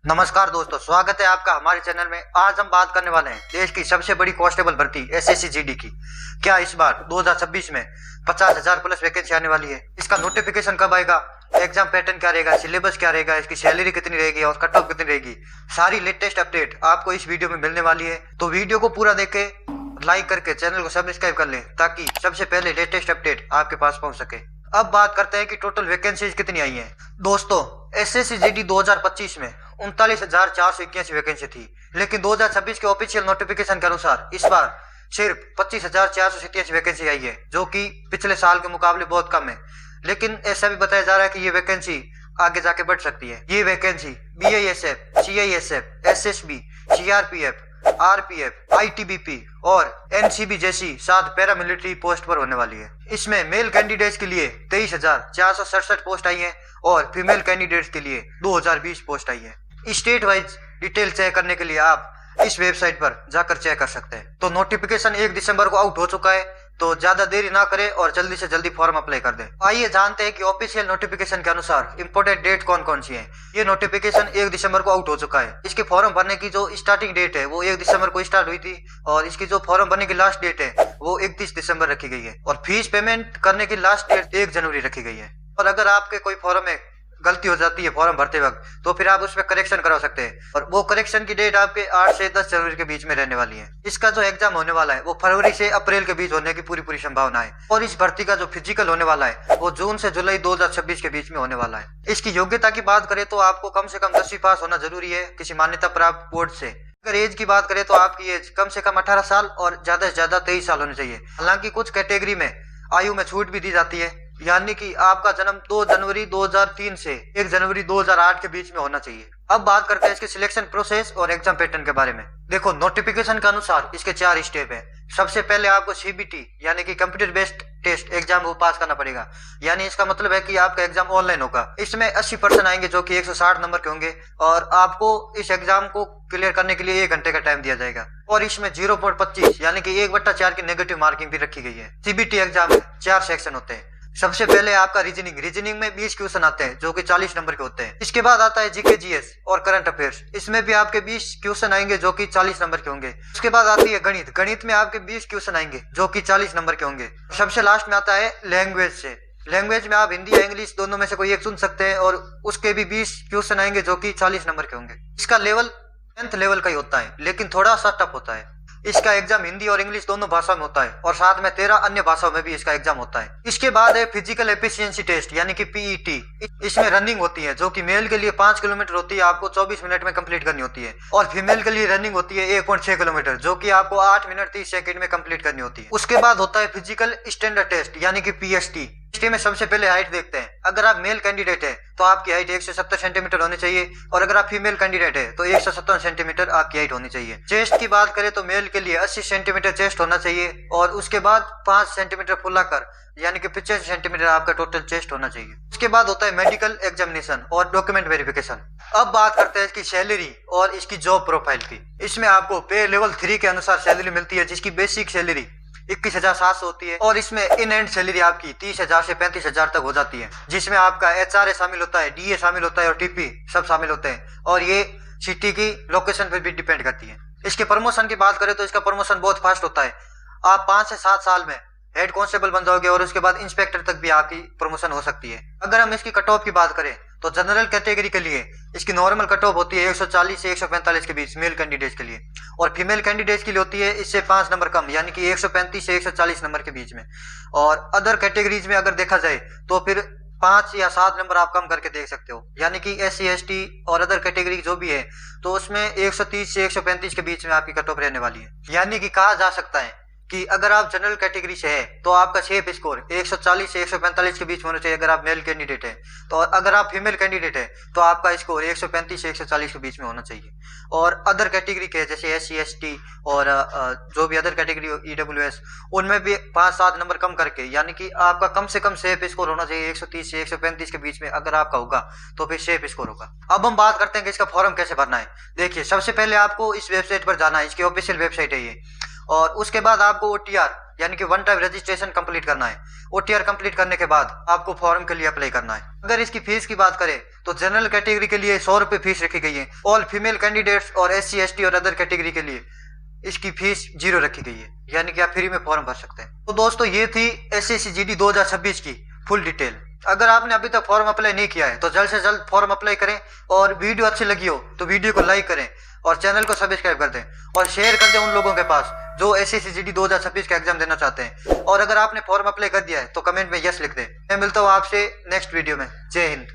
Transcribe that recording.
नमस्कार दोस्तों, स्वागत है आपका हमारे चैनल में। आज हम बात करने वाले हैं देश की सबसे बड़ी कांस्टेबल भर्ती एसएससी जीडी की। क्या इस बार 2026 में 50,000 प्लस वैकेंसी आने वाली है? इसका नोटिफिकेशन कब आएगा, एग्जाम पैटर्न क्या रहेगा, सिलेबस क्या रहेगा, इसकी सैलरी कितनी रहेगी और कट ऑफ कितनी रहेगी, सारी लेटेस्ट अपडेट आपको इस वीडियो में मिलने वाली है। तो वीडियो को पूरा देखे, लाइक करके चैनल को सब्सक्राइब कर लें ताकि सबसे पहले लेटेस्ट अपडेट आपके पास पहुंच सके। अब बात करते हैं कि टोटल वैकेंसीज कितनी आई हैं। दोस्तों, एसएससी जीडी 2025 में 39,481 वैकेंसी थी, लेकिन 2026 के ऑफिशियल नोटिफिकेशन के अनुसार इस बार सिर्फ 25,487 वैकेंसी आई है, जो कि पिछले साल के मुकाबले बहुत कम है। लेकिन ऐसा भी बताया जा रहा है कि ये वैकेंसी आगे जाके बढ़ सकती है। ये vacancy BISF, CISF, SSB, CRPF, RPF, ITBP और एनसीबी जैसी 7 पैरामिलिट्री पोस्ट पर होने वाली है। इसमें मेल कैंडिडेट्स के लिए 23,467 पोस्ट आई है और फीमेल कैंडिडेट्स के लिए 2,020 पोस्ट आई है। स्टेट वाइज डिटेल चेक करने के लिए आप इस वेबसाइट पर जाकर चेक कर सकते हैं। तो नोटिफिकेशन 1 दिसंबर को आउट हो चुका है, तो ज्यादा देरी ना करें और जल्दी से जल्दी फॉर्म अप्लाई कर दें। आइए जानते हैं कि ऑफिशियल नोटिफिकेशन के अनुसार इंपोर्टेंट डेट कौन कौन सी है। ये नोटिफिकेशन 1 दिसंबर को आउट हो चुका है। इसके फॉर्म भरने की जो स्टार्टिंग डेट है वो 1 दिसंबर को स्टार्ट हुई थी और इसकी जो फॉर्म भरने की लास्ट डेट है वो 31 दिसंबर रखी गई है और फीस पेमेंट करने की लास्ट डेट 1 जनवरी रखी गई है। और अगर आपके कोई फॉर्म में गलती हो जाती है फॉर्म भरते वक्त, तो फिर आप उसमें करेक्शन करवा सकते हैं और वो करेक्शन की डेट आपके 8 से 10 जनवरी के बीच में रहने वाली है। इसका जो एग्जाम होने वाला है वो फरवरी से अप्रैल के बीच होने की पूरी संभावना है और इस भर्ती का जो फिजिकल होने वाला है वो जून से जुलाई 2026 के बीच में होने वाला है। इसकी योग्यता की बात करें तो आपको कम से कम 10वीं पास होना जरूरी है किसी मान्यता प्राप्त बोर्ड से। अगर एज की बात करें तो आपकी एज कम से कम 18 साल और ज्यादा से ज्यादा 23 साल होनी चाहिए। हालांकि कुछ कैटेगरी में आयु में छूट भी दी जाती है, यानी कि आपका जन्म 2 जनवरी 2003 से 1 जनवरी 2008 के बीच में होना चाहिए। अब बात करते हैं इसके सिलेक्शन प्रोसेस और एग्जाम पैटर्न के बारे में। देखो, नोटिफिकेशन के अनुसार इसके 4 स्टेप है। सबसे पहले आपको सीबीटी यानी कि कंप्यूटर बेस्ड टेस्ट एग्जाम वो पास करना पड़ेगा, यानी इसका मतलब है कि आपका एग्जाम ऑनलाइन होगा। इसमें 80% आएंगे जो कि 160 नंबर के होंगे और आपको इस एग्जाम को क्लियर करने के लिए 1 घंटे का टाइम दिया जाएगा और इसमें 0.25 यानी कि 1/4 की नेगेटिव मार्किंग भी रखी गई है। सीबीटी एग्जाम में 4 सेक्शन होते हैं। सबसे पहले आपका रीजनिंग में 20 क्वेश्चन आते हैं जो कि 40 नंबर के होते हैं। इसके बाद आता है जीके जीएस और करंट अफेयर्स, इसमें भी आपके 20 क्वेश्चन आएंगे जो कि 40 नंबर के होंगे। उसके बाद आती है गणित में आपके 20 क्वेश्चन आएंगे जो कि 40 नंबर के होंगे। सबसे लास्ट में आता है लैंग्वेज से। लैंग्वेज में आप हिंदी या इंग्लिश दोनों में से कोई एक चुन सकते हैं और उसके भी 20 क्वेश्चन आएंगे जो कि 40 नंबर के होंगे। इसका लेवल 10th लेवल का ही होता है, लेकिन थोड़ा सा टफ होता है। इसका एग्जाम हिंदी और इंग्लिश दोनों भाषा में होता है और साथ में 13 अन्य भाषाओं में भी इसका एग्जाम होता है। इसके बाद है फिजिकल एफिशिएंसी टेस्ट यानी कि पीईटी। इसमें रनिंग होती है जो कि मेल के लिए 5 किलोमीटर होती है, आपको 24 मिनट में कंप्लीट करनी होती है और फीमेल के लिए रनिंग होती है 1.6 किलोमीटर जो कि आपको 8 मिनट 30 सेकंड में कंप्लीट करनी होती है। उसके बाद होता है फिजिकल स्टैंडर्ड टेस्ट यानी कि पीएसटी। में सबसे पहले हाइट देखते हैं। अगर आप मेल कैंडिडेट है तो आपकी हाइट 170 सेंटीमीटर होनी चाहिए और अगर आप फीमेल कैंडिडेट है तो 157 सेंटीमीटर आपकी हाइट होनी चाहिए। चेस्ट की बात करें तो मेल के लिए 80 सेंटीमीटर चेस्ट होना चाहिए और उसके बाद 5 सेंटीमीटर फुलाकर यानी कि 85 सेंटीमीटर आपका टोटल चेस्ट होना चाहिए। उसके बाद होता है मेडिकल एग्जामिनेशन और डॉक्यूमेंट वेरिफिकेशन। अब बात करते हैं इसकी सैलरी और इसकी जॉब प्रोफाइल की। इसमें आपको पे लेवल 3 के अनुसार सैलरी मिलती है, जिसकी बेसिक सैलरी 21,700 होती है और इसमें इन एंड सैलरी आपकी 30,000 से 35,000 तक हो जाती है, जिसमें आपका एचआरए शामिल होता है, डीए शामिल होता है और टीपी सब शामिल होते हैं और ये सिटी की लोकेशन पर भी डिपेंड करती है। इसके प्रमोशन की बात करें तो इसका प्रमोशन बहुत फास्ट होता है। आप 5 से 7 साल में हेड कांस्टेबल बन जाओगे और उसके बाद इंस्पेक्टर तक भी आपकी प्रमोशन हो सकती है। अगर हम इसकी कट ऑफ की बात करें तो जनरल कैटेगरी के लिए इसकी नॉर्मल कट ऑफ होती है 140 से 145 के बीच मेल कैंडिडेट्स के लिए और फीमेल कैंडिडेट्स के लिए होती है इससे 5 नंबर कम यानी कि 135 से 140 नंबर के बीच में। और अदर कैटेगरीज में अगर देखा जाए तो फिर 5 या 7 नंबर आप कम करके देख सकते हो, यानी कि SC ST और अदर कैटेगरी जो भी है तो उसमें 130 से 135 के बीच में आपकी कट ऑफ रहने वाली है। यानी कि कहा जा सकता है कि अगर आप जनरल कैटेगरी से है तो आपका शेप स्कोर 140 से 145 के बीच होना चाहिए अगर आप मेल कैंडिडेट है, तो अगर आप फीमेल कैंडिडेट है तो आपका स्कोर 135 से 140 के बीच में होना चाहिए। और अदर कैटेगरी के जैसे SC ST और जो भी अदर कैटेगरी EWS उनमें भी 5-7 नंबर कम करके यानी कि आपका कम से कम शेप स्कोर होना चाहिए 130 से 135 के बीच में। अगर आपका होगा तो फिर शेप स्कोर होगा। अब हम बात करते हैं कि इसका फॉर्म कैसे भरना है। देखिए, सबसे पहले आपको इस वेबसाइट पर जाना है, इसकी ऑफिशियल वेबसाइट है ये, और उसके बाद आपको OTR यानी कि वन टाइम रजिस्ट्रेशन कंप्लीट करना है। OTR कंप्लीट करने के बाद आपको फॉर्म के लिए अप्लाई करना है। अगर इसकी फीस की बात करें तो जनरल कैटेगरी के लिए 100 रुपये फीस रखी गई है। ऑल फीमेल कैंडिडेट्स और SC ST और अदर कैटेगरी के लिए इसकी फीस 0 रखी गई है, यानी कि आप फ्री में फॉर्म भर सकते हैं। तो दोस्तों ये थी SSC GD 2026 की फुल डिटेल। अगर आपने अभी तक फॉर्म अप्लाई नहीं किया है तो जल्द से जल्द फॉर्म अप्लाई करें, और वीडियो अच्छी लगी हो तो वीडियो को लाइक करें और चैनल को सब्सक्राइब कर दें और शेयर कर दें उन लोगों के पास जो SSC GD 2026 का एग्जाम देना चाहते हैं। और अगर आपने फॉर्म अप्लाई कर दिया है तो कमेंट में यस लिख दें। मैं मिलता हूँ आपसे नेक्स्ट वीडियो में। जय हिंद।